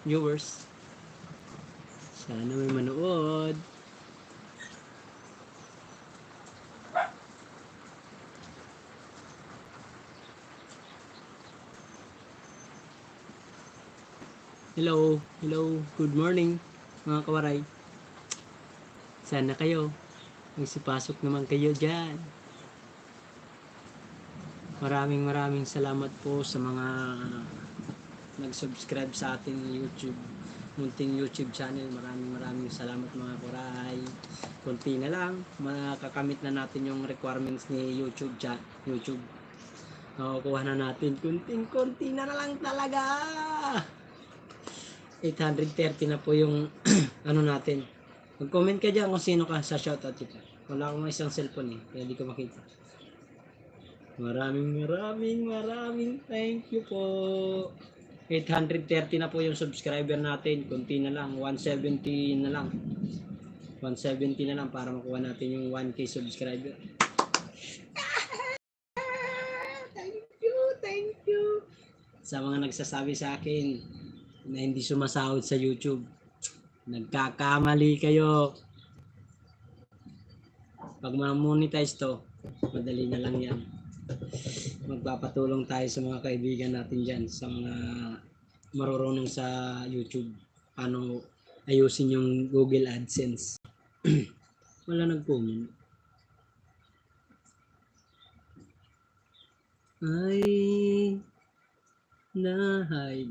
viewers. Sana may manood. Hello, good morning mga kawaray. Sana kayo, magsipasok naman kayo dyan. Maraming salamat po sa mga nag-subscribe sa ating munting YouTube channel. Maraming salamat mga kawaray. Konti na lang, makakamit na natin yung requirements ni YouTube. Nakukuha na natin, konti na lang talaga. 830 na po yung ano natin. Mag-comment ka dyan kung sino ka sa shoutout kita. Wala akong isang cellphone kaya di ko makita. Maraming thank you po. 830 na po yung subscriber natin. Kunti na lang, 170 na lang. 170 na lang para makuha natin yung 1K subscriber. Thank you. Sa mga nagsasabi sa akin na hindi sumasahod sa YouTube, nagkakamali kayo. Pag ma-monetize to, madali na lang yan. Magpapatulong tayo sa mga kaibigan natin dyan, sa mga marurunong sa YouTube, paano ayusin yung Google AdSense. Wala nag-comment. Ay, nahay.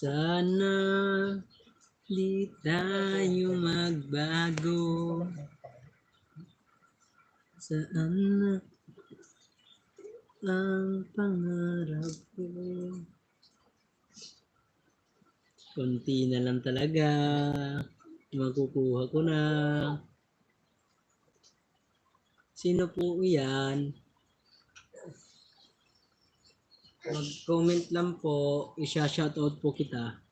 Sana di tayo magbago. Saan na ang pangarap ko? Konti na lang talaga. Makukuha ko na. Sino po yan? Mag-comment lang po, i-shoutout po kita.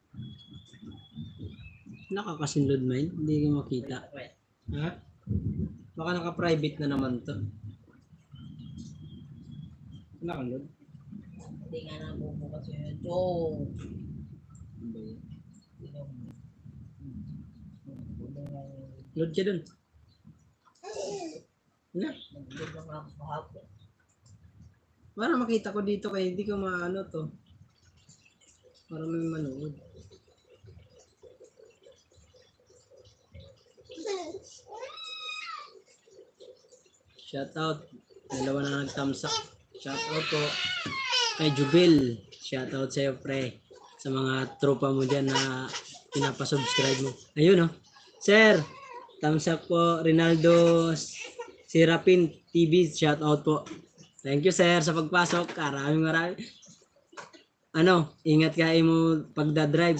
Nakakasinlod man, hindi ko makita. Ha? Baka naka-private na naman to. Nakalod? Hindi nga nabubukas yung YouTube. Load ka dun. Na? Nag-load lang ako sa hapon. Para makita ko dito kaya hindi ko maano to. Para may manood. Shout out. Dalawa na nag-thumbs up. Shout out po kay Jubil. Shout out sa iyo, pre. Sa mga tropa mo dyan na pinapasubscribe mo. Ayun oh. Sir, thumbs up po. Rinaldo Serapin TV. Shout out po. Thank you sir sa pagpasok. Maraming. Ingat ka mo pagdadrive.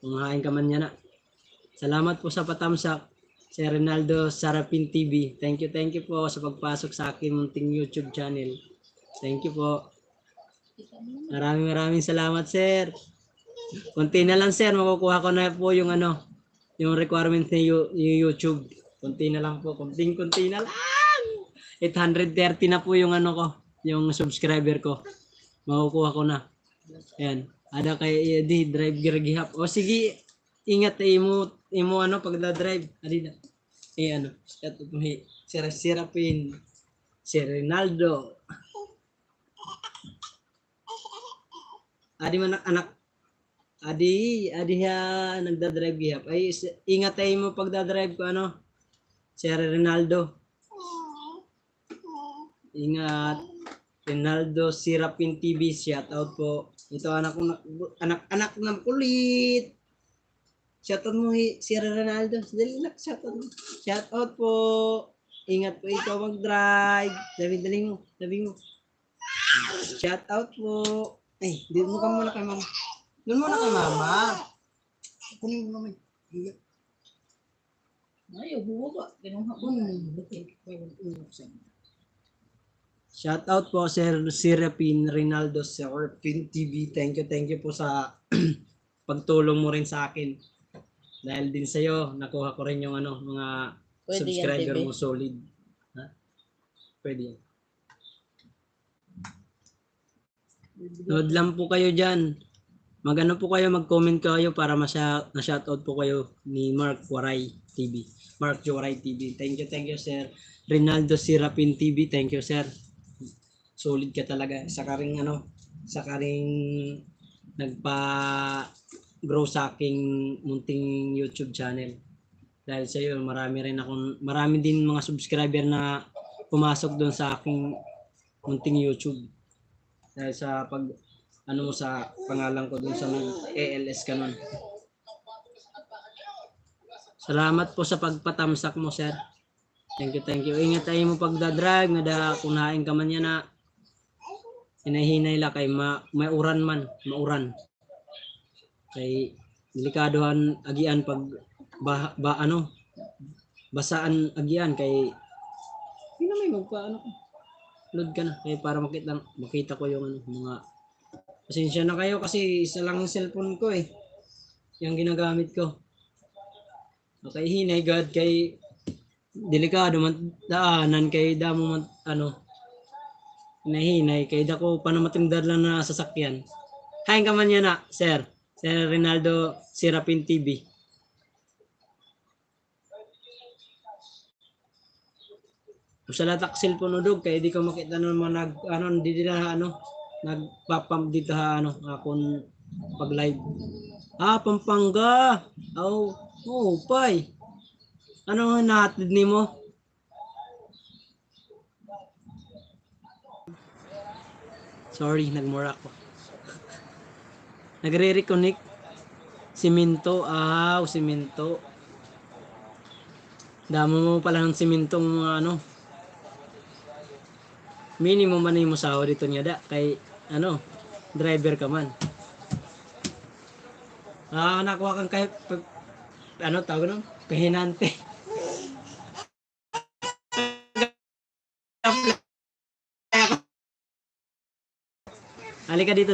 Kung hain ka man yan na. Salamat po sa patamsak. Sir Rinaldo Serapin TV. Thank you po sa pagpasok sa akin munting YouTube channel. Thank you po. Maraming salamat sir. Kunti na lang sir. Makukuha ko na po yung yung requirement ni YouTube. Kunti na lang po. Kunti na lang. 830 na po yung yung subscriber ko. Makukuha ko na. Ayan. Ada kay Eddie, drive girgihap. O sige, ingat imo pagda-drive. Adi na. Serapin. Si Rinaldo. Adi man anak. Adi ha nagda-drive gihap. Ay ingat mo pagda-drive ko Si Rinaldo. Ingat. Rinaldo Serapin TV, shout out po. Ito anak ng kulit. Shout out mo si Rinaldo. Dali nak shout out mo. Shout out po. Ingat po ikaw mag-drive. Dali mo. Shout out po. Ay, dito mo ka muna kay mama. Doon muna kay mama. Kunin mo naman. Ayaw, buwa. Kinuha ko na. Shout out po Sir Serapin Rinaldo Serapin TV. Thank you po sa pagtulong mo rin sa akin. Dahil din sa iyo, nakuha ko rin yung mga Pwede subscriber yan, mo solid. Ha? Pwede yan. Nood lang po kayo dyan. Magano po kayo, mag-comment kayo para na-shoutout po kayo ni Mark Waray TV. Mark Waray TV. Thank you sir. Rinaldo Sirapin TV. Thank you sir. Solid ka talaga. Sa karing nagpa-grow sa aking munting YouTube channel. Dahil sa iyo, marami din mga subscriber na pumasok doon sa aking munting YouTube. Dahil sa sa pangalan ko doon sa ALS ka nun. Salamat po sa pagpatamsak mo, sir. Thank you. Ingat tayo mo pagdadrive, kunain ka man yan na hinahinay la kay mauran. Kay delikadohan agian pag basaan agian kay hindi na may load ka na kay para makita ko yung mga. Pasensya na kayo kasi isa lang yung cellphone ko yung ginagamit ko. Okay, hinay God kay delikado man daanan kay damo man hinahinay kay dako panamatindad lang na sasakyan. Hain ka man yan na, sir. Sir Rinaldo Sirapin TV. Usalatak cellphone udog kay di ko makita naman nagpapam dito akon pag live. Pampanga. Pay. Ano nahatid nimo? Sorry, nagmura ako. Nagre-reconnect. Simento. Simento. Damo mo pala ng simentong minimum man mo sahod dito niya da kay driver ka man. Nakuha kang kay tawag nun? Pahinante. Halika dito.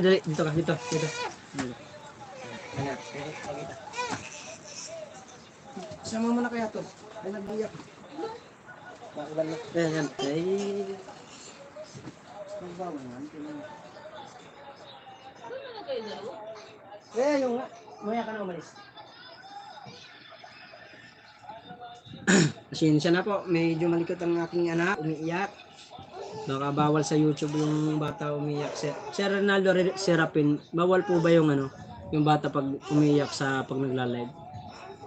Sama mo na kaya to. Ay nagbiyak. Bakulan na. Ayan. Magbawa naman. Yung nga. Maya ka na umalis. Pasensya na po. Medyo malikot ang aking anak. Umiiyak. Baka bawal sa YouTube yung bata umiiyak. Sir Ronaldo Serapin, bawal po ba yung yung bata pag umiiyak pag nagla-live?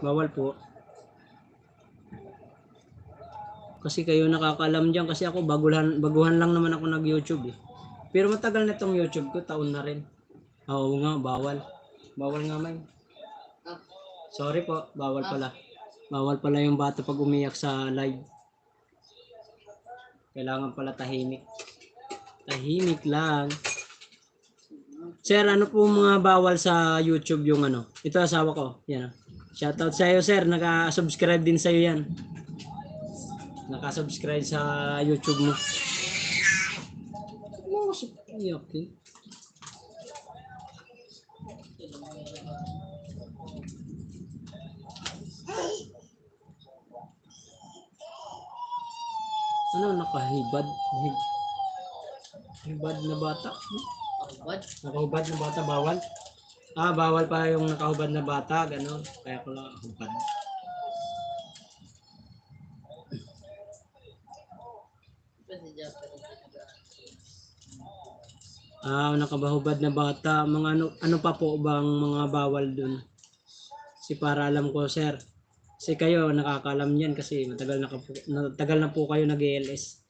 Bawal po. Kasi kayo nakakaalam dyan kasi ako baguhan lang naman ako nag-YouTube Pero matagal na itong YouTube ko, taon na rin. Oo nga, bawal. Bawal nga may. Sorry po, bawal pala. Bawal pala yung bata pag umiyak sa live. Kailangan pala tahimik. Tahimik lang. Sir, ano po mga bawal sa YouTube yung Ito asawa ko. Yan. Shoutout sa iyo, sir. Naka-subscribe din sa iyo yan. Naka-subscribe sa YouTube mo. Okay. Nakahibad? Hibad na bata? Nakahubad na bata, bawal? Bawal pa yung nakahubad na bata, gano'n. Kaya ko lang hubad. Nakabahubad na bata. Mga ano pa po bang mga bawal dun? Para alam ko, sir. Kasi kayo nakakaalam yan kasi matagal na po kayo nag-ALS.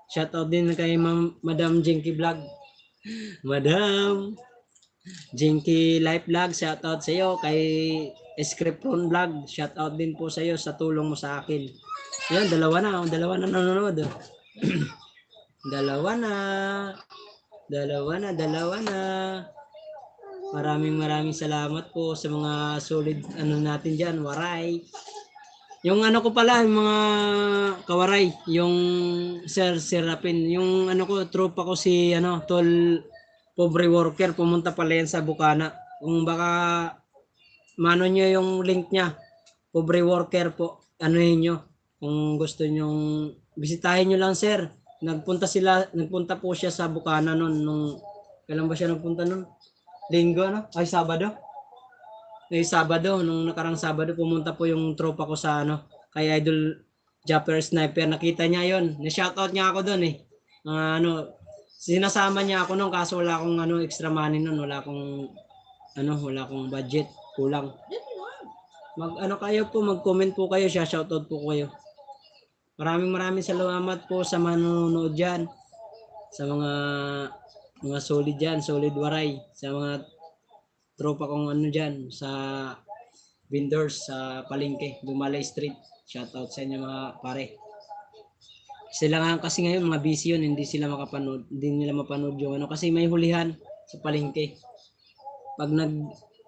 Shoutout din kay Madam Jinky Vlog. Madam Jinky Life Vlog, shoutout sa iyo. Kay Scriptron Vlog, shoutout din po sa iyo sa tulong mo sa akin. Yan, dalawa na nanonood. Dalawa na. Maraming salamat po sa mga solid natin diyan, Waray. Yung ko pala, yung mga kawaray, yung Sir Serapin, yung ko, tropa ko si Tol Pobre Worker, pumunta pala yan sa Bukana. Kung baka mano nyo yung link niya, Pobre Worker po, nyo, kung gusto nyong bisitahin nyo lang, sir. Nagpunta po siya sa Bukana nung Kailan ba siya nagpunta nun? Linggo, ano? Ay, Sabado? Sabado, nung nakarang Sabado, pumunta po yung tropa ko sa, kay Idol Japper Sniper. Nakita niya yon. Na-shoutout niya ako doon eh. Sinasama niya ako noon kaso wala akong extra money noon. Wala akong budget. Kulang. Kayo po, mag-comment po kayo, shoutout po kayo. Maraming salamat po sa manonood dyan. Sa mga solid dyan, solid waray. Sa mga tropa kong dyan, sa vendors, sa palengke, Dumalay Street. Shoutout sa inyo mga pare. Sila nga kasi ngayon, mga busy yun, hindi nila mapanood yung kasi may hulihan sa palengke. Pag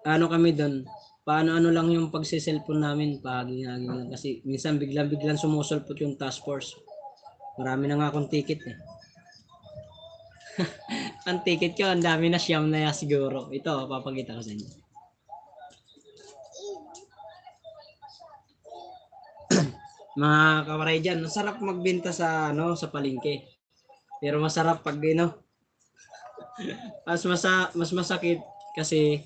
kami doon, paano lang yung pagse-cellphone namin, pagiging lang. Kasi minsan biglang sumusulpot yung task force. Marami na nga akong ticket eh. Ang ticket ko, ang dami na, siyam na siguro. Ito, papakita ko sa inyo. Mga kawaray dyan, masarap magbenta sa palengke. Pero masarap pag mas masakit kasi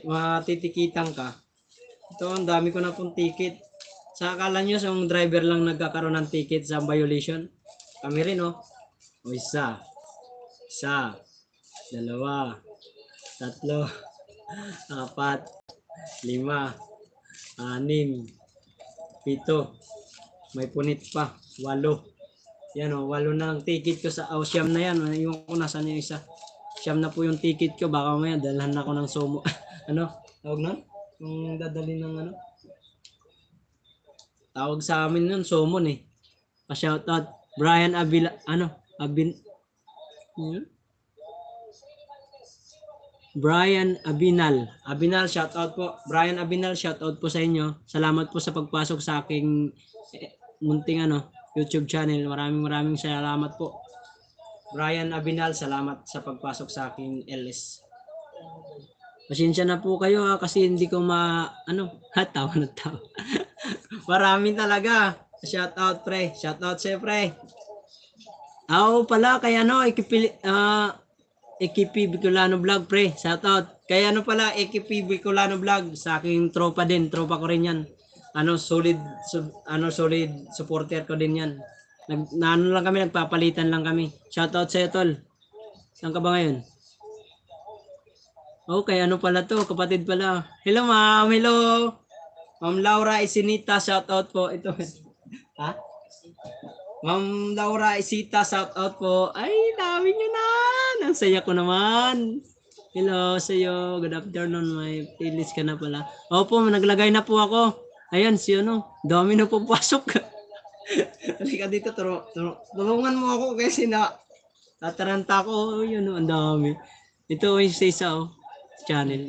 matitikitan ka. Ito, ang dami ko na pong ticket. Sa akala nyo, yung driver lang nagkakaroon ng ticket sa violation. Kami rin, O, isa, dalawa, tatlo, apat, lima, anim, pito, may punit pa, 8. Yan o, 8 na ang ticket ko sa siyam na yan. Iwan ko nasaan yung isa. Siyam na po yung ticket ko. Baka mamaya dalhan ako ng sumo. Tawag nun? Yung dadali ng tawag sa amin nun, sumon eh. Pa-shoutout. Brian Brian Abinal, shoutout po. Brian Abinal, shoutout po sa inyo. Salamat po sa pagpasok sa aking munting YouTube channel. Maraming salamat po. Brian Abinal, salamat sa pagpasok sa aking LS. Pasensya na po kayo kasi hindi ko tawa na tawa. Maraming talaga. Shoutout pre. Shoutout sa'yo pre. Pala kay Ekipi Bicolano Vlog pre, shoutout. Kaya pala Ekipi Bicolano Vlog sa aking tropa din, tropa ko rin 'yan. Solid supporter ko din 'yan. Lang kami, nagpapalitan lang kami. Shoutout sa iyo tol. Saan ka ba ngayon? Okay, pala to, kapatid pala. Hello ma'am, hello. Ma'am Laura Isinita, shoutout po. Ito. Ha? Ma'am Laura Isita, shout out po. Ay, dami nyo na. Ang saya ko naman. Hello sa iyo. Good afternoon. May playlist ka na pala. Opo, naglagay na po ako. Ayan, si dami na po pasok. Halika dito, tulungan mo ako kasi tataranta ko. Yun, ang dami. Ito yung isa channel.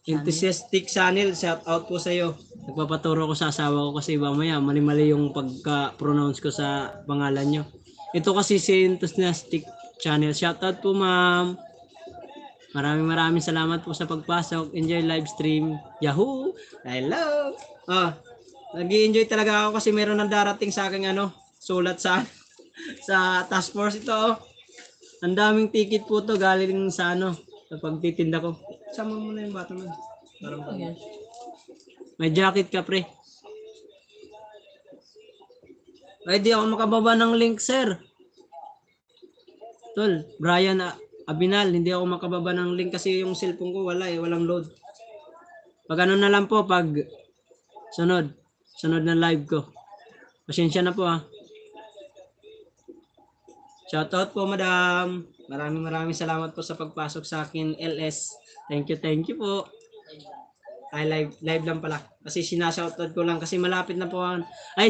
Enthusiastic channel, shout out po sa iyo. Nagpapaturo ko sa asawa ko kasi mamaya mali-mali yung pagka-pronounce ko sa pangalan nyo. Ito kasi si Enthusiastic channel. Shout out po ma'am. Maraming salamat po sa pagpasok. Enjoy live stream. Yahoo! Hello! Nag-i-enjoy talaga ako kasi meron nang darating sa akin sulat sa task force ito. Ang daming ticket po to galing sa sa pagtitinda ko. Sama mo na yung bata mo. May jacket ka, pre. Ay, di ako makababa ng link, sir. Tol, Brian Abinal, hindi ako makababa ng link kasi yung cellphone ko walang load. Pag na lang po, pag sunod na live ko. Pasensya na po Shoutout po, madam. Maraming salamat po sa pagpasok sa akin, LS. Thank you po. Ay, live lang pala. Kasi sinashoutout ko lang kasi malapit na po. Ay,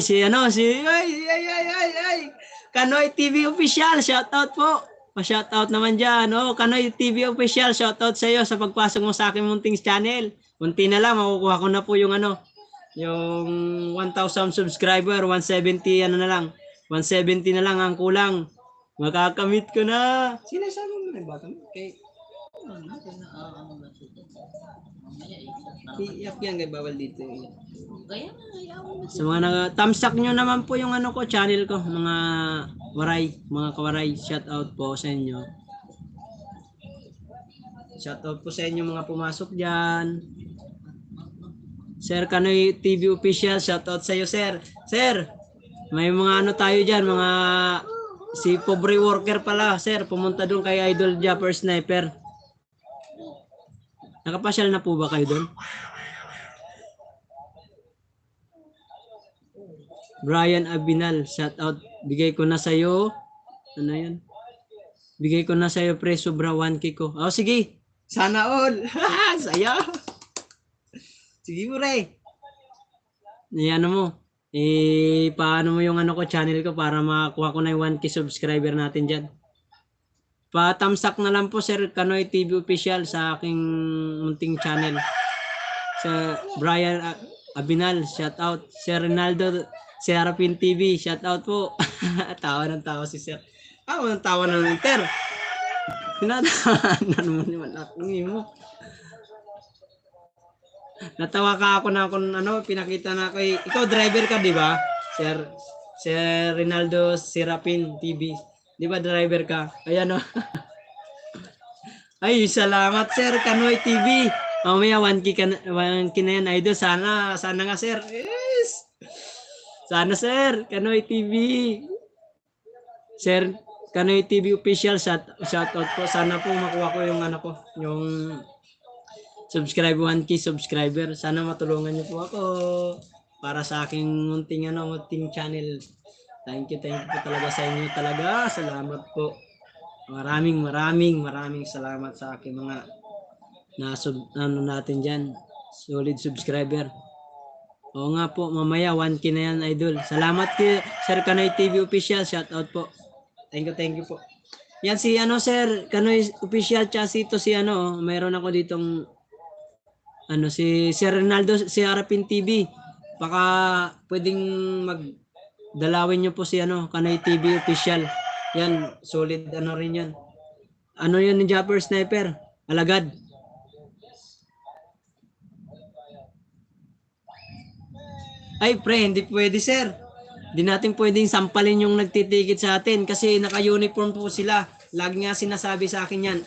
Kanoy TV Official, shoutout po. Pa-shoutout naman dyan. Kanoy TV Official, shoutout sa iyo sa pagpasok mo sa akin munting channel. Kunti na lang, makukuha ko na po yung yung 1,000 subscriber, 170 na lang. 170 na lang ang kulang. Makakamit ko na. Sinasama mo na ba? Okay. Iyak yan, kay bawal dito. Kaya nga, ayaw mo. Sa mga tamsak nyo naman po yung ano ko, channel ko, mga waray, mga kawaray, shout out po sa inyo. Shout out po sa inyo mga pumasok dyan. Sir Kanoy TV Official, shout out sa iyo, sir. Sir, may mga ano tayo dyan, mga si pobre worker pala, sir. Pumunta doon kay Idol Japper Sniper. Nakapasyal na po ba kayo doon? Brian Abinal, shout out. Bigay ko na sa iyo. Ano 'yan? Bigay ko na sa iyo pre, sobra 1K ko. Oh, sige. Sana all. Saya. Sige pre. Ano mo? Paano mo yung ano ko channel ko para makakuha ko na yung 1K subscriber natin diyan. Pa-thumbs up na lang po Sir Kanoy TV Official sa aking munting channel. Sa Brian Abinal, shout out. Sir Ronaldo Serapin TV, shout out po. Tawa ng tawa si Sir. Tawa ng tawa ng Inter. Tinatawanan mo naman ako mo. Natawa ka ako na kung ano, pinakita na kay ikaw driver ka, di ba? Sir Ronaldo Serapin TV. Di ba driver ka? Ayan o. Ay, salamat Sir Kanoy TV. Mamaya 1K na yan, idol. Sana nga Sir. Yes. Sana Sir, Kanoy TV. Sir Kanoy TV Official, shout out po. Sana po makuha ko yung ano ko, yung 1K subscriber. Sana matulungan niyo po ako para sa aking munting channel. Thank you po talaga sa inyo talaga. Salamat po. Maraming salamat sa aking mga natin diyan. Solid subscriber. Oo nga po, mamaya 1K na yan, idol. Salamat kay Sir Kanoy TV Official. Shout out po. Thank you po. Yan si Sir Kanoy Official Chasito si mayroon ako ditong si Sir Ronaldo si Arapin TV. Baka pwedeng magdalawin niyo po si Kanoy TV Official. Yan, solid rin yan. Yan ni Japper Sniper? Alagad. Ay pre, hindi pwede sir. Hindi natin pwedeng sampalin yung nagtitikit sa atin kasi naka-uniform po sila. Lagi nga sinasabi sa akin yan.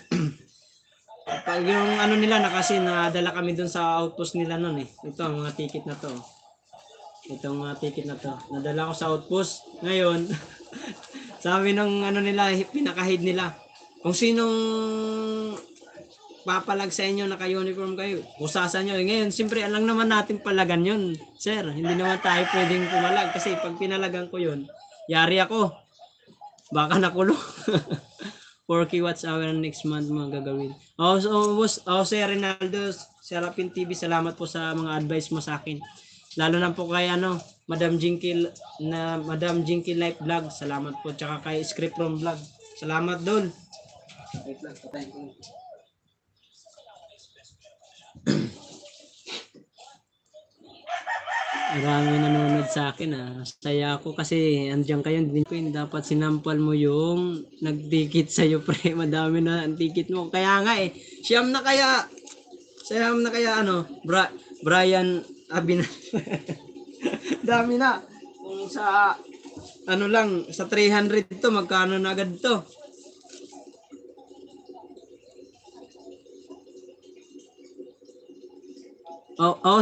Pag yung nila kasi nadala kami dun sa outpost nila nun eh. Ito ang mga ticket na to. Itong mga ticket na to. Nadala ko sa outpost. Ngayon, sabi ng nila, pinaka-head nila. Kung sinong papalag sa inyo, naka-uniform kayo, usasan nyo. Ngayon, siyempre, alam naman natin palagan yun. Sir, hindi naman tayo pwedeng pumalag. Kasi pag pinalagan ko yun, yari ako. Baka nakulong. 4K watts hour next month mga gagawin. Sir Ronaldo, Serapin TV, salamat po sa mga advice mo sa akin. Lalo na po kay Madam Jinky Life Vlog. Salamat po. Tsaka kay Script Room Vlog. Salamat doon. Marami nanonood sa akin Saya ako kasi andiyan kayo, hindi ko dapat sinampal mo yung nagtikit sa iyo pre. Madami na ang tikit mo. Kaya nga siyam na kaya Brian Abinal. Dami na. Kung sa lang sa 300 to magkano na agad to?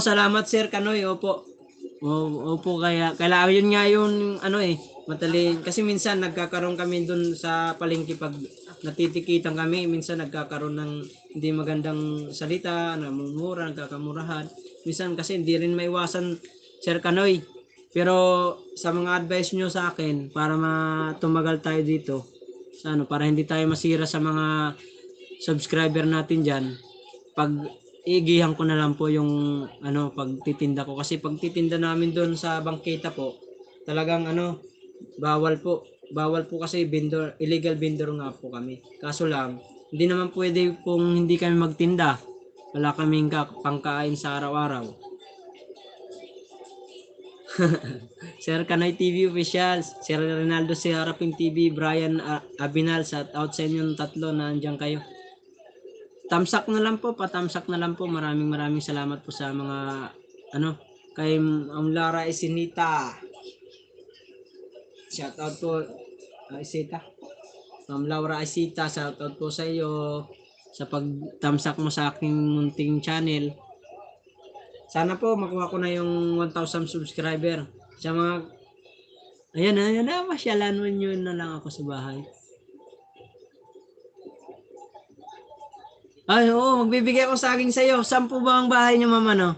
Salamat Sir Kanoy. Opo, kaya yun nga yung matali kasi minsan nagkakaroon kami dun sa palengke pag natitikitan kami, minsan nagkakaroon ng hindi magandang salita, namumura, nagkakamurahan. Minsan kasi hindi rin maiwasan Sir Kanoy. Pero sa mga advice nyo sa akin para tumagal tayo dito, para hindi tayo masira sa mga subscriber natin diyan, pag igihan ko na lang po yung pagtitinda ko kasi pagtitinda namin doon sa bangketa po talagang bawal po kasi vendor, illegal vendor nga po kami. Kaso lang hindi naman pwede kung hindi kami magtinda, wala kaming pangkain sa araw-araw. Sir Kanoy TV Official, Sir Ronaldo Serapin TV, Brian Abinal, shout out sa inyong tatlo na andyan kayo. tamsak na lang po, patamsak na lang po. Maraming salamat po sa mga ano kay Lara Isinita. Shout out po Isita. Ma'am Laura Isita, shout out po sa iyo sa pagtamsak mo sa aking munting channel. Sana po makuha ko na yung 1,000 subscriber. Sa mga ayan na, masyalan mo yun na lang ako sa bahay. Ay, oo, magbibigay ako saging sa iyo. Saan po ba ang bahay niyo, ma'am, ano?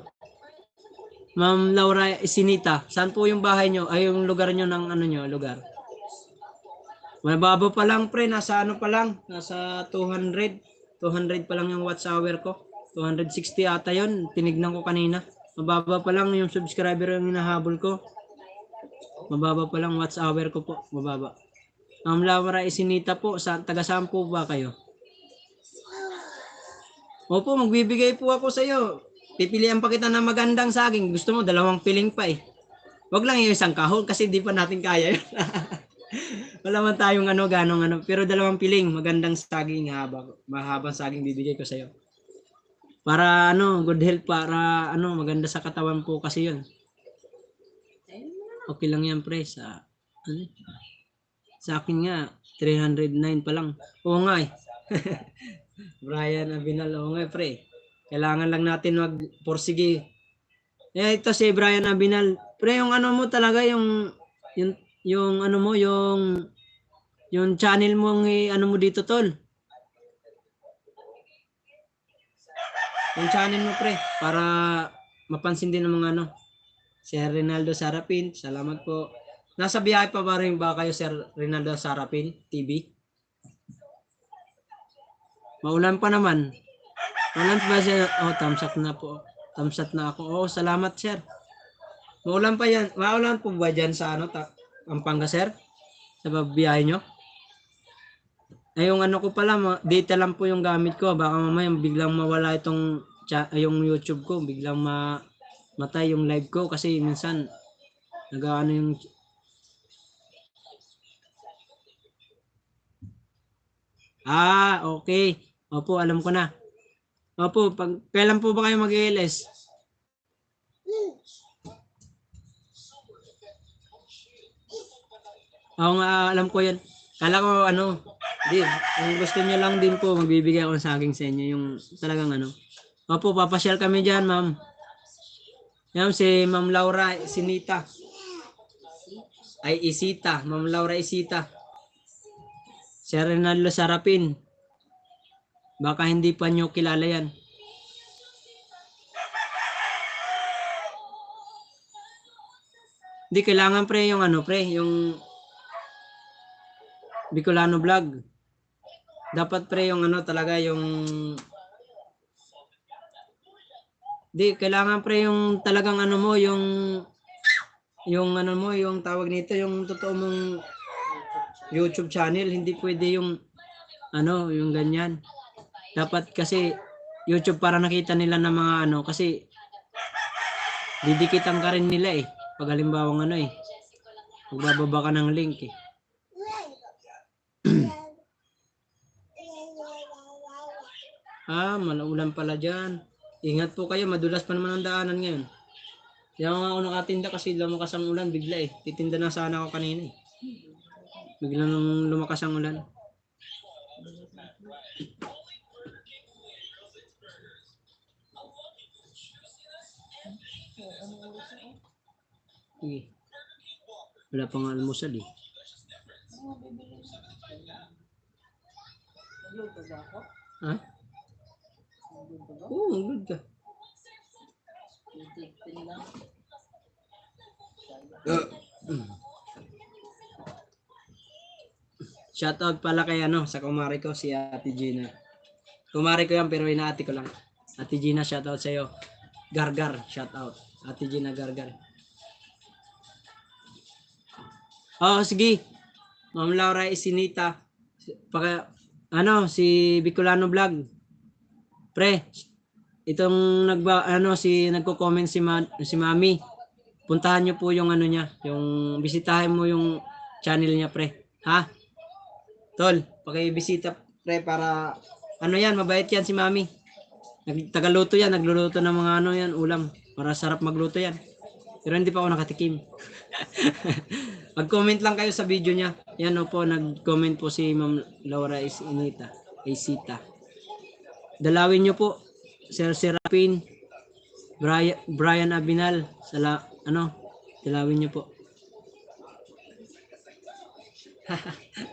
Ma'am Laura Isinita. Saan po yung bahay niyo? Ay, yung lugar niyo ng ano niyo, lugar? Mababa pa lang, pre. Nasa ano pa lang? Nasa 200. 200 pa lang yung watch hour ko. 260 ata yun. Tinignan ko kanina. Mababa pa lang yung subscriber yung hinahabol ko. Mababa pa lang watch hour ko po. Mababa. Ma'am Laura Isinita po. Taga saan po ba kayo? Opo, magbibigay po ako sa iyo. Pipilian pa kita ng magandang saging. Gusto mo, 2 piling pa eh. Wag lang yung isang kahon kasi di pa natin kaya yun. Wala man tayong ano, ganong ano. Pero 2 piling, magandang saging, mahabang saging bibigay ko sa iyo. Para ano, good health, para ano, maganda sa katawan po kasi yun. Okay lang yan, pre. Sa akin nga, 309 pa lang. Oo nga eh. Brian Abinal, oo nga pre. Kailangan lang natin magporsige. Ito si Brian Abinal. Pre, yung ano mo talaga, yung ano mo, yung channel mo, ano mo dito, tol. Yung channel mo, pre, para mapansin din ng mga ano. Sir Rinaldo Sarapin, salamat po. Nasa biyahe pa ba rin ba kayo, Sir Rinaldo Sarapin TV? Maulan pa naman. Maulan pa siya. Oh, tamsak na po. Tamsak na ako. Oh, salamat, sir. Maulan pa yan. Maulan po ba dyan sa ano, Pampanga, sir? Sa biyahe nyo? Ay, yung ano ko pala, data lang po yung gamit ko. Baka mamaya biglang mawala itong yung YouTube ko. Biglang matay yung live ko kasi minsan nag-ano yung okay. Opo, alam ko na. Opo, kailan po ba kayo mag-ALS? Oo nga, alam ko yan. Kala ko ano, kung gusto niyo lang din po, magbibigay ako ng saging sa inyo. Yung talagang ano. Opo, papasyal kami dyan, ma'am. Yan si Ma'am Laura Isinita. Ay, Isita. Ma'am Laura Isita. Sir Rinaldo Sarapin. Baka hindi pa nyo kilala yan. Hindi, kailangan pre yung ano pre, yung Bicolano vlog. Dapat pre yung ano talaga yung kailangan pre yung talagang ano mo, yung ano mo, yung tawag nito, yung totoo mong YouTube channel, hindi pwede yung ano, yung ganyan. Dapat kasi YouTube para nakita nila ng mga ano, kasi didikitan ka rin nila eh. Pag halimbawa ano eh, magbababa ka ng link eh. Malaulan pala dyan. Ingat po kayo, madulas pa naman ang daanan ngayon. Kaya nga ako nakatinda kasi lumakas ang ulan bigla eh. Titinda na sana ako kanina eh. Bigla nung lumakas ang ulan. Wala pang almusal eh. Ha? Oo, good ka. Shoutout pala kay ano, sa kumari ko, si Ate Gina. Kumari ko yan pero inaati ko lang. Ate Gina, shoutout sa iyo. Gargar, shoutout. Ate Gina Gargar. Sige. Ma'am Laura Isinita. Si Bicolano Vlog. Pre, itong nagko-comment si Mami. Puntahan niyo po yung ano niya, yung bisitahin mo yung channel niya, pre. Ha? Tol, paki-bisita pre para Ano yan, mabait yan si Mami. Tagaluto yan, nagluluto ng mga ano yan, ulam. Para sarap magluto yan. Pero hindi pa ako nakatikim. Mag-comment lang kayo sa video niya. Yan o po, nag-comment po si Ma'am Laura Isita. Dalawin nyo po, Sir Serapin, Brian Abinal, dalawin nyo po.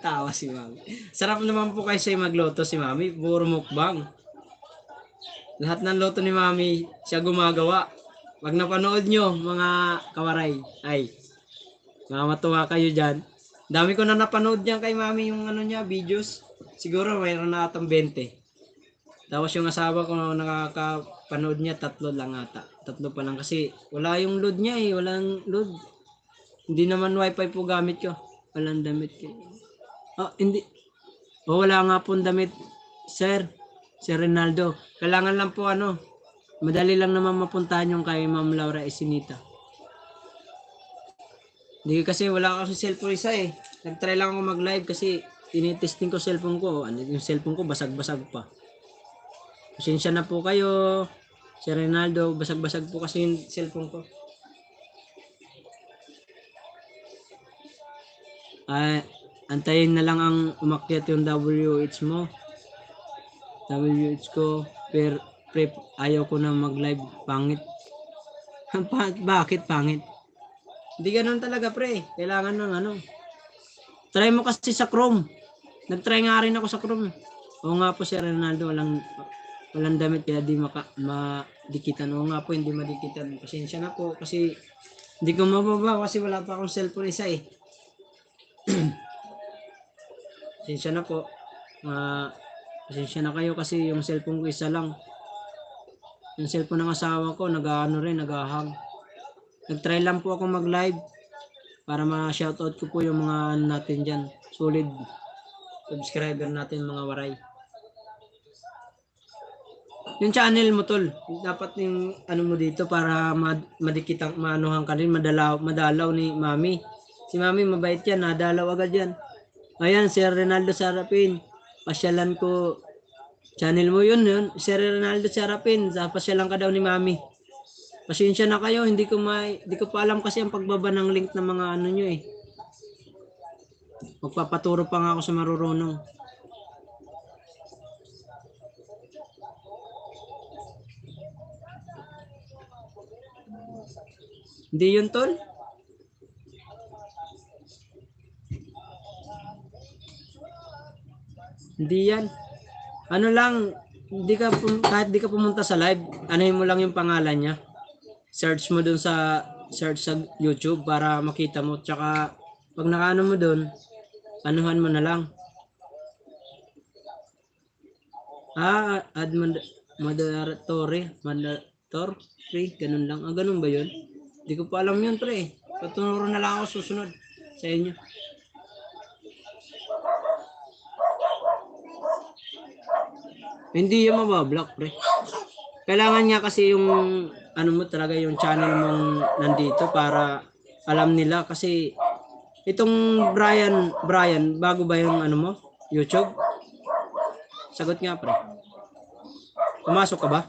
Tawa si Mami. Sarap naman po kayo siya magluto si Mami. Puro mukbang. Lahat ng luto ni Mami, siya gumagawa. Pag napanood nyo, mga kawaray, ay, matuwa kayo dyan. Dami ko na napanood niyan kay Mami yung ano niya, videos. Siguro mayroon na atang 20. Tapos yung asawa ko nakakapanood niya, 3 lang ata. 3 pa lang kasi wala yung load niya eh. Walang load. Hindi naman wifi po gamit ko. Walang damit ko. Oh, hindi. Oh, wala nga pong damit, Sir Rinaldo. Kailangan lang po madali lang naman mapuntahan yung kay Ma'am Laura Isinita. Hindi kasi wala kasi cellphone isa eh. Nagtry lang ako mag-live kasi tinitesting ko cellphone ko. Yung cellphone ko basag-basag pa. Pasensya na po kayo, Sir Rinaldo. Basag-basag po kasi yung cellphone ko. Ay, antayin na lang ang umakyat yung WH mo. WH ko. Pero ayaw ko na mag-live. Pangit. Bakit pangit? Hindi ganun talaga pre. Kailangan ng Try mo kasi sa Chrome. Nag-try nga rin ako sa Chrome. Oo nga po Sir Ronaldo, walang damit kaya di madikitan. Oo nga po, hindi madikitan. Pasensya na po kasi hindi ko mababa kasi wala pa akong cellphone isa eh. Pasensya na po. Pasensya na kayo kasi yung cellphone ko isa lang. Yung cellphone ng asawa ko, nag-hang. Nag-try lang po ako mag-live para ma-shoutout ko po yung mga natin dyan. Solid subscriber natin mga waray. Yung channel mo tol, dapat yung mo dito para madikitang maanuhan ka rin, madalaw ni Mami. Si Mami mabait yan, nadalaw agad yan. Ayan, Sir Rinaldo Sarapin. Pasyalan ko. Channel mo yun. Sir Rinaldo Sarapin. Pasyalan ka daw ni Mami. Pasensya na kayo, hindi ko pa alam kasi ang pagbaba ng link ng mga nyo eh. Magpapaturo pa nga ako sa marurunong. Hindi yun tol? Hindi yan. Ano lang, kahit di ka pumunta sa live, anuhin mo lang yung pangalan niya. Search mo dun sa YouTube para makita mo. Tsaka pag nakaano mo dun, anuhan mo na lang. Add moderator, ganun lang. Ganun ba yun? Hindi ko pa alam yun pre. Tuturo na lang ako susunod sa inyo. Hindi yung mabablock pre. Kailangan niya kasi yung mo talaga yung channel mong nandito para alam nila kasi itong Brian, bago ba yung mo? YouTube? Sagot nga pre. Pumasok ka ba?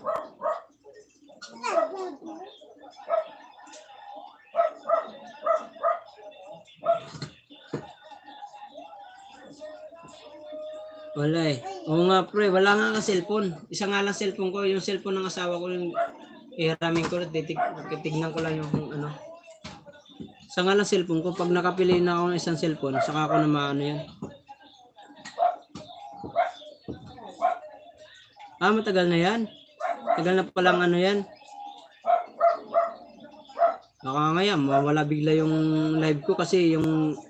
Wala eh. Oo nga pre, wala nga cellphone. Isa nga lang cellphone ko, yung cellphone ng asawa ko yung iharamin ko, titignan ko lang yung Isa nga lang cellphone ko, pag nakapili na ako ng isang cellphone, saka ako na maano yan. Matagal na yan. Tagal na palang yan. Baka nga yan, mawala bigla yung live ko kasi yung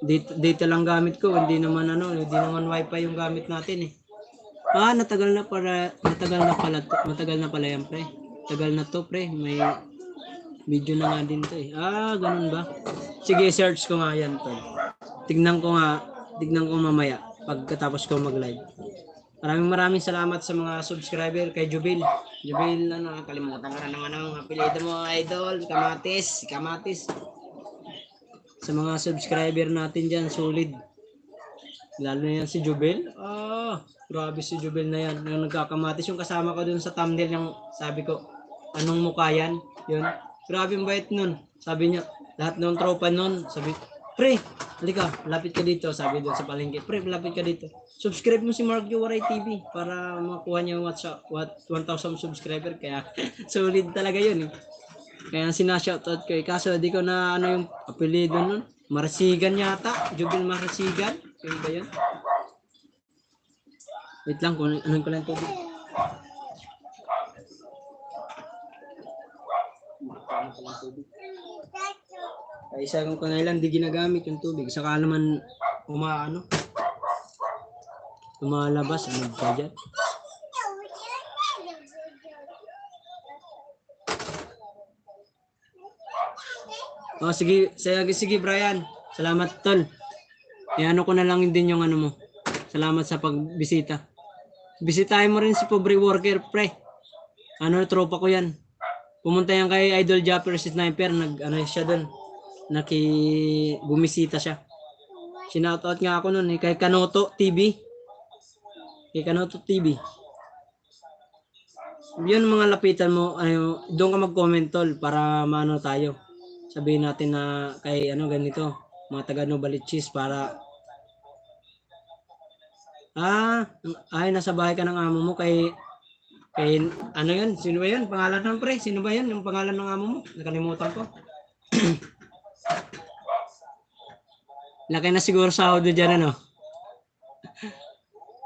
data lang gamit ko, hindi naman wifi yung gamit natin eh. Matagal na pala yan pre. Tagal na to pre, may video na nga din to eh. Ganun ba? Sige, search ko nga yan to. Tignan ko mamaya pagkatapos ko mag-live. Maraming salamat sa mga subscriber kay Jubil. Jubil, nakakalimutan ka na naman ang apelyido mo, idol. Kamatis. Sa mga subscriber natin dyan, solid. Lalo na yan si Jubil. Grabe si Jubel na yan. Yung nagkakamatis. Yung kasama ko dun sa thumbnail yung sabi ko, anong mukha yan? Yun. Grabe yung bait nun. Sabi niya, lahat ng tropa nun, sabi, pre, halika, lapit ka dito. Sabi dun sa palengke, pre, lapit ka dito. Subscribe mo si Mark Waray TV para makuha niya yung 1,000 subscriber. Kaya solid talaga yun eh. Kaya sinashoutout ko eh. Kaso di ko na ano yung apelido nun. Marasigan yata. Jubel Marasigan. Yun ba yun? Wait lang, anong ko lang tubig. Ay, isa ko na lang di ginagamit yung tubig. Saka naman lumalabas. Ano ba dyan? Oh, sige Brian. Salamat tol. Iano ko na lang din yung ano mo. Salamat sa pagbisita. Bisitahin mo rin si Pobre Worker, pre. Ano, tropa ko yan. Pumunta yan kay Idol Japper si Sniper. Siya doon. Bumisita siya. Sinoutout nga ako noon kay Kanoto TV. Kay Kanoto TV. Yun mga lapitan mo. Doon ka mag-comment tol para maano tayo. Sabihin natin na kay ganito. Mga taga Novaliches para nasa bahay ka ng amo mo kay ano yun? Sino ba yun? Pangalan ng pre? Sino ba yun? Yung pangalan ng amo mo? Nakalimutan ko. Laki na siguro sahod mo dyan, ano?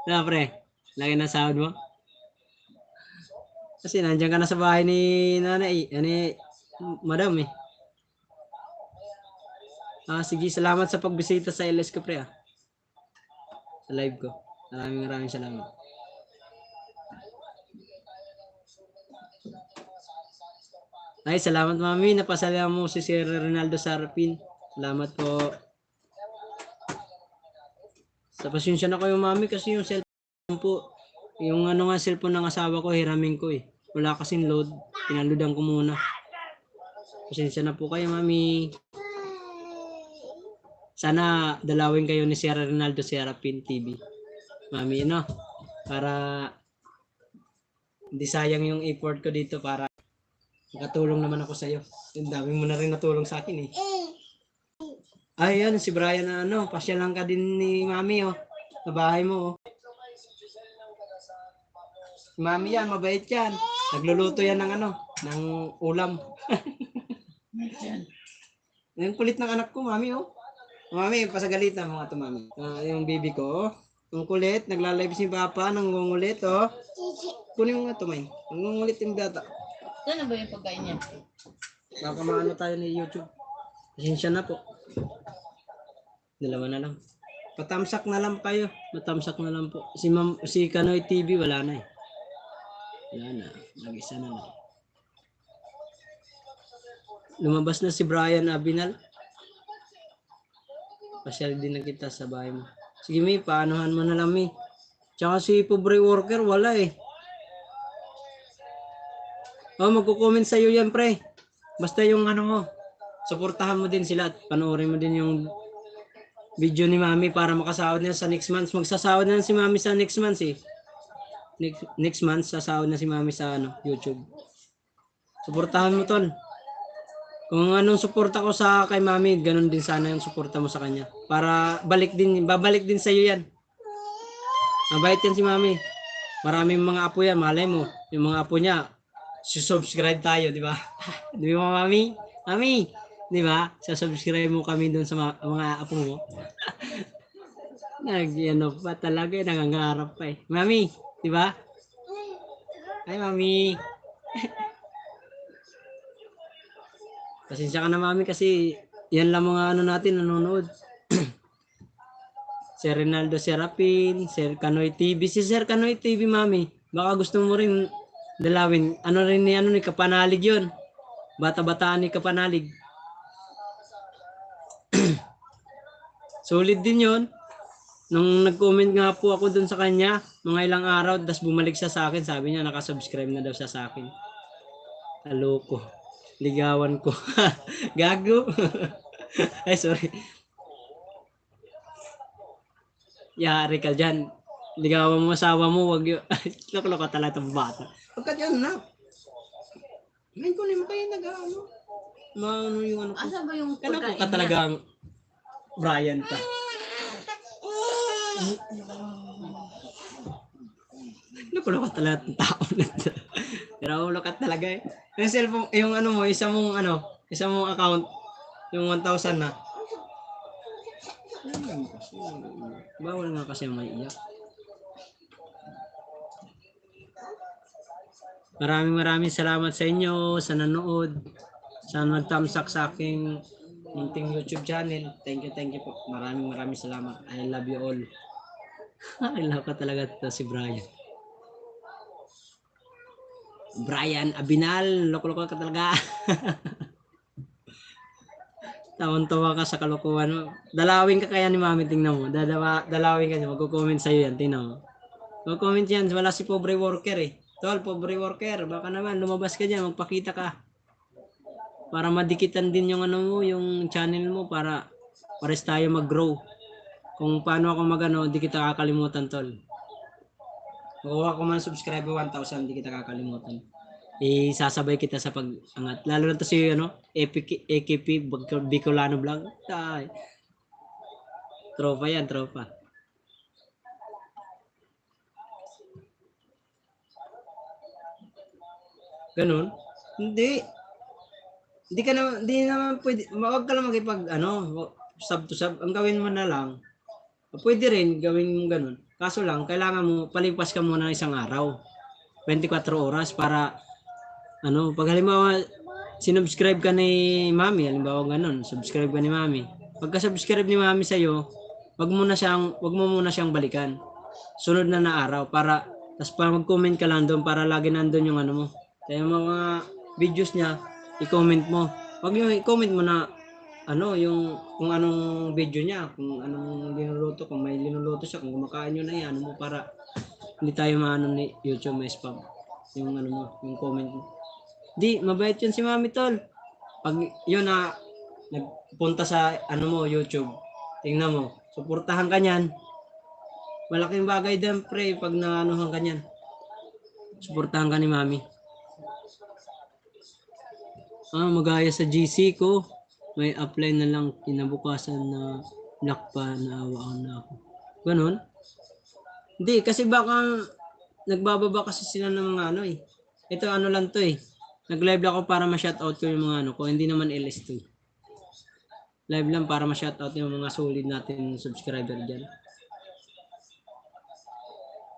Na pre? Laki na sahod mo? Kasi nandiyan ka na sa bahay ni nanay. Madam eh. Sige, salamat sa pagbisita sa LS ko pre sa live ko. Maraming salamat. Ay, salamat mami. Napasala mo si Sir Ronaldo Sarpin. Salamat po. Sa pasensya na kayo mami kasi yung cellphone po. Yung cellphone ng asawa ko, hiramin ko eh. Wala kasing load. Pinaludan ko muna. Pasensya na po kayo mami. Sana dalawin kayo ni Sir Ronaldo Serapin TV. Mami, para hindi sayang yung effort ko dito para makatulong naman ako sa iyo. Ang dami mo na rin natulong sa akin eh. Ay, yan si Brian na pasyal lang ka din ni Mami sa bahay mo Mami yan, mabait yan. Nagluluto yan ng ng ulam. Yung kulit ng anak ko, Mami Mami, pasagalitan mga to Mami. Yung baby ko, ang kulit, nagla-live si Papa, nangungulit Kunin mo nga to, May. Nangungulit yung bata. Saan na ba yung pagkain niya? Baka maano tayo ni YouTube. Pasensya na po. Dalawa na lang. Patamsak na lang kayo. Matamsak na lang po. Si Kanoy TV, wala na eh. Wala na. Nag-isa na lang. Lumabas na si Brian Abinal. Pasyal din na kita sa bahay mo. Sige, May, paanohan mo na lang, May. Tsaka si Pobre Worker, wala eh. Magko-comment sa iyo yan, pre. Basta yung mo. Suportahan mo din sila at panoorin mo din yung video ni Mami para makasahod na sa next month. Magsasahod na si Mami sa next month eh. Next month, sasahod na si Mami sa YouTube. Suportahan mo, tol. Kung anong suporta ko sa kay Mami, ganun din sana yung suporta mo sa kanya. Para babalik din sa iyo yan. Mabait yan si Mami. Maraming mga apo yan, malay mo. Yung mga apo niya, subscribe tayo, di ba? Di ba, Mami? Mami, di ba? Subscribe mo kami doon sa mga apo mo. Pa talaga, nangangarap pa eh. Mami, di ba? Ay, Mami. Pasensya ka na, Mami, kasi yan lang mga natin nanonood. Sir Ronaldo Serapin, Sir Kanoy TV. Si Sir Kanoy TV, Mami, baka gusto mo rin dalawin. Ni Kapanalig yun. Bata-bataan ni Kapanalig. Solid din yun. Nung nag-comment nga po ako dun sa kanya, mga ilang araw, tas bumalik siya sa akin. Sabi niya, nakasubscribe na daw siya sa akin. Aloko. Ligawan ko. Gago. Ay, sorry. Yari ka dyan. ligawan mo asawa mo, wag yun. Loko-loko talaga itong bata. Pagkat yan na. Ngayon ko naman kayo nag-ano. Maano yung ano ko. Asa ba yung Kailan ko pagkain ka niya? talagang Brian ka. Loko-loko talaga itong tao na ito. Pero ulo ka talaga eh. Yung cellphone, yung ano mo, isa mong account, yung 1,000 na. Bawal nga kasi may iyak. Maraming salamat sa inyo sa nanood. Sa nag-thumbs up sa aking munting YouTube channel. Thank you po. Maraming salamat. I love you all. I love ka talaga to si Brian. Brian Abinal, loko-loko ka talaga. Tawan-tawa ka sa kalokohan mo. Dalawin ka kaya ni Mami, tingnan mo. Dalawin ka niya, magko-comment sa'yo yan, tingnan mo. Mag-comment yan, wala si pobre worker eh. Tol, pobre worker, baka naman lumabas ka dyan, magpakita ka. Para madikitan din yung ano mo, yung channel mo para pares tayo mag-grow. Kung paano ako magano, di kita kakalimutan, tol. Makuha ko man subscriber 1,000, di kita kakalimutan. Isasabay kita sa pag-angat. Lalo na to si ano, AKP Bicolano Vlog. Ay, tropa yan, tropa. Ganun? Hindi. Hindi naman pwede, wag ka lang magipag sub to sub. Ang gawin mo na lang, pwede rin gawin mo ganun. Kaso lang, kailangan mo, palipas ka muna ng isang araw. 24 oras para, pag halimbawa, sinubscribe ka ni Mami, halimbawa ganun, subscribe ka ni Mami. Pagka-subscribe ni Mami sa'yo, wag mo muna siyang balikan. Sunod na araw para, tas para mag-comment ka lang doon para lagi nandun yung ano mo. Kaya yung mga videos niya, i-comment mo. Wag yung i-comment mo na, yung kung anong video niya, kung anong linuluto, kung may linuluto siya, kung kumakain nyo na yan, mo para hindi tayo maano ni YouTube may spam. Yung mo, yung comment mo. Di, mabait yun si Mami Tol. Pag yun na nagpunta sa YouTube, tingnan mo, suportahan ka niyan. Malaking bagay din pre pag naanuhan ka niyan. Suportahan ka ni Mami. Magaya sa GC ko, may apply na lang kinabukasan na lock pa, naawaan na ako. Ganon? Hindi, kasi baka nagbababa kasi sila ng mga Ito lang to eh. Nag-live lang ako para ma-shoutout ko yung mga ko, hindi naman LS2. Live lang para ma-shoutout yung mga solid natin subscriber dyan.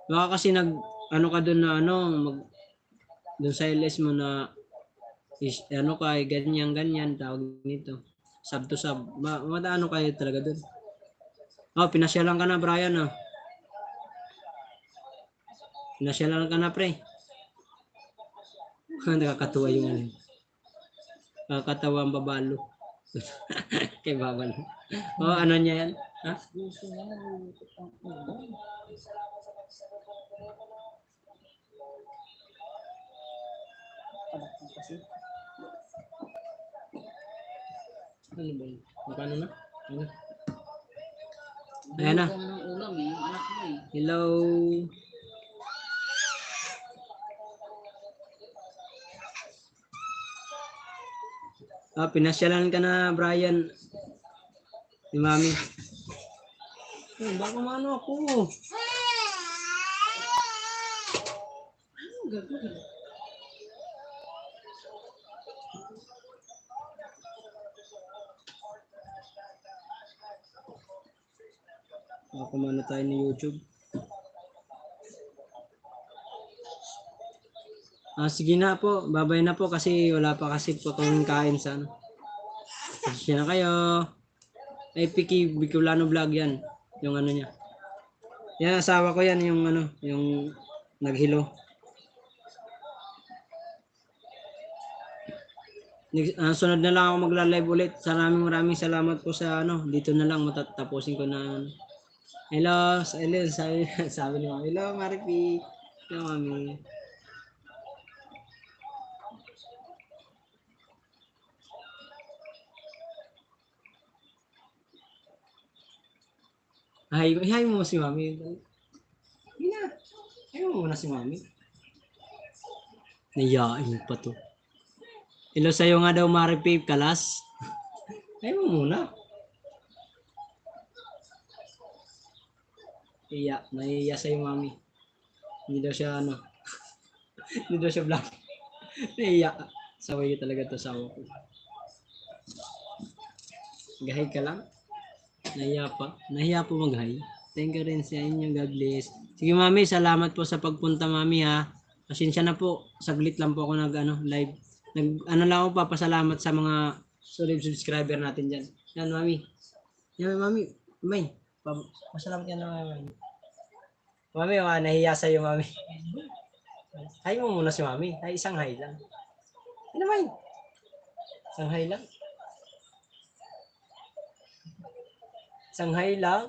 Baka kasi ka doon na doon sa LS mo na ganyan tawag nito. Sub to sub. Kayo talaga doon. Pinasyalan ka na Brian Pinasyalan ka na pre. Nakakatuwa yung nakakatawa ang babalo. Kay babalo. Ano niya yan? Ha? Ano ba yun? Paano na? Ayan na. Hello. Pinasyalan ka na Brian ni Mami. Baka maano ako. Kumano tayo ni YouTube. Sige na po, babay na po kasi wala pa kasi po kung kain sa Sige na kayo. Piki Bicolano Vlog yan. Yung niya. Yan, asawa ko yan, yung yung naghilo. Sunod na lang ako magla-live ulit. Maraming salamat po sa dito na lang matatapusin ko na Hello, sabi ni Mami. Hello, Maripi. Hello, Mami. Hi mo si Mami. Ayaw mo muna si mami. Nayain pa to. Hello sa'yo nga daw, Mari Pave Kalas. Ayaw mo muna. Nahiya sa'yo, mami. Hindi daw siya hindi daw siya vlog. Nahiya. Saway talaga to sa ako. Gahay ka lang. Nahiya po maghay. Thank you rin sa inyo. God bless. Sige, mami. Salamat po sa pagpunta, mami, ha. Pasensya na po. Saglit lang po ako live. Lang ako papasalamat sa mga solid subscriber natin dyan. Yan, mami. Yan, mami. May. Pasalamat yan na, mami. Mami, nahiya sa'yo, mami. Hay mo muna si mami. Ay, isang hay lang. Ano ba yun? Isang hay lang. Isang hay lang.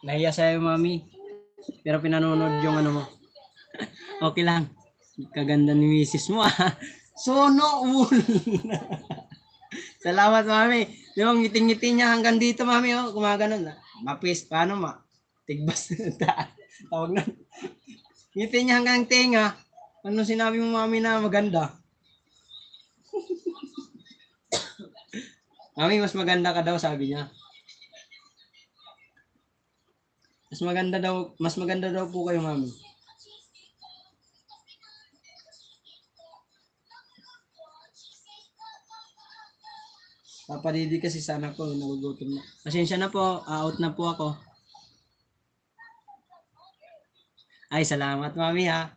Nahiya sa'yo, mami. Pero pinanonood yung mo. Okay lang. Kaganda ni misis mo, ah. Sono all. Salamat, mami. Di ba, ngiting-ngiti niya hanggang dito, mami, oh. Gumaganon, ah. Mapis, paano, tigbas. Tawag na. Ngiti niya hanggang tenga. Ano sinabi mo, mami, na maganda? Mami, mas maganda ka daw, sabi niya. Mas maganda daw po kayo, mami. Papadidi kasi sana ko, nagugutom na. Pasensya na po, out na po ako. Ay, salamat, mami, ha.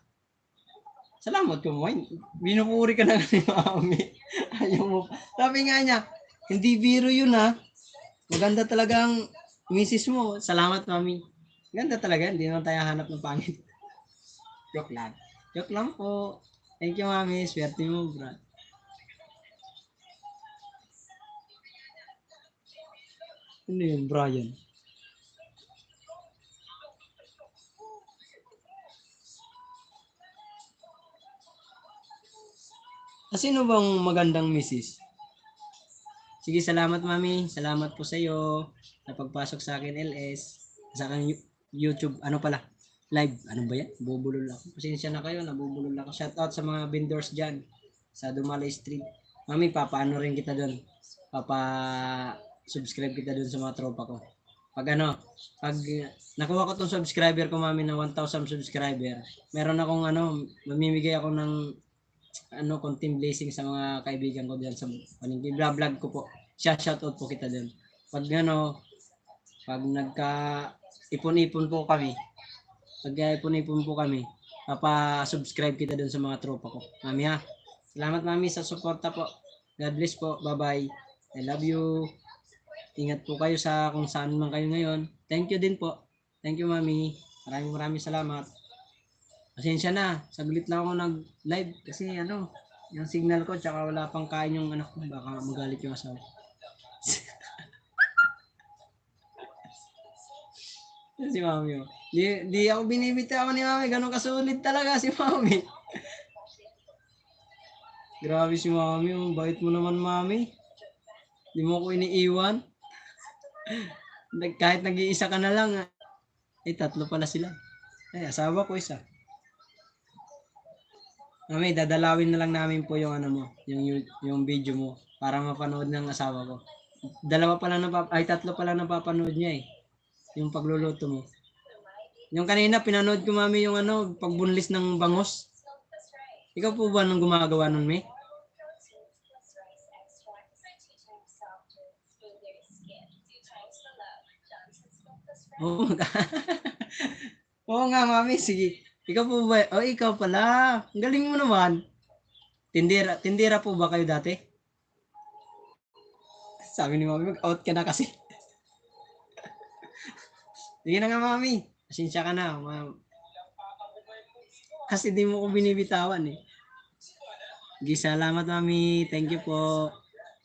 Salamat ko mo. Binupuri ka na ni mami. Ayaw mo. Sabi nga niya, hindi biro yun, ha. Maganda talaga ang misis mo. Salamat, mami. Ganda talaga. Hindi naman tayo hanap ng pangit. Joke lang. Joke lang po. Thank you, mami. Swerte mo, bro. Ano yun, Brian? Sino bang magandang misis? Sige, salamat, mami. Salamat po sa iyo na pagpasok sa akin, LS. Sa akin, YouTube. Ano pala? Live. Ano ba yan? Bubulol ako. Pasensya na kayo. Nabubulol ako. Shout out sa mga vendors dyan. Sa Dumalay Street. Mami, papaano rin kita doon. Subscribe kita doon sa mga tropa ko. Pag nakuha ko tong subscriber ko, mami, na 1,000 subscriber, meron akong mamimigay ako ng konting blessing sa mga kaibigan ko diyan sa paningin. Vlog ko po. Shoutout po kita doon. Pag ipon-ipon po kami, papa-subscribe kita doon sa mga tropa ko. Mami, ha. Salamat, mami, sa suporta po. God bless po. Bye-bye. I love you. Ingat po kayo sa kung saan man kayo ngayon. Thank you din po. Thank you, mami. Maraming salamat. Pasensya na, saglit lang ako nag-live kasi yung signal ko tsaka wala pang kain yung anak ko, baka magalit yung asawa. Si mami, oh. Di ako binibitawan ni mami, ganun kasulit talaga si mami. Grabe si mami, oh. Bait mo naman, mami. Di mo ko iniiwan. Kahit nag-iisa ka na lang, tatlo pala sila. Ay, asawa ko isa. Mami, dadalawin na lang namin po yung yung video mo para mapanood ng asawa ko. Tatlo pala napapanood niya eh. Yung pagluluto mo. Yung kanina pinanood ko, mami, yung pagbunlis ng bangos. Ikaw po ba nang gumagawa nun, May? Oo. Oo nga, mami, sige. Ikaw po ba? Oh, ikaw pala. Ang galing mo naman. Tindera po ba kayo dati? Sabi ni mami, mag-out ka na kasi. Sige na nga, mami. Pasensya ka na. Kasi di mo ko binibitawan eh. Sige, salamat, mami. Thank you po.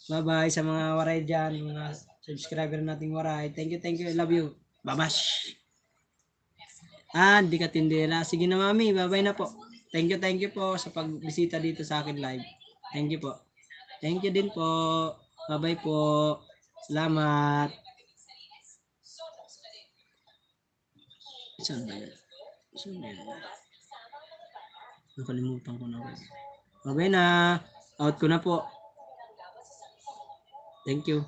Bye-bye sa mga waray dyan. Mga subscriber nating waray. Thank you. I love you. Babash. Hindi ka tindera. Sige na, mami. Bye-bye na po. Thank you po sa pagbisita dito sa akin live. Thank you po. Thank you din po. Bye-bye po. Salamat. Saan ba yan? Saan ba yan? Nakalimutan ko na. Okay na. Out ko na po. Thank you.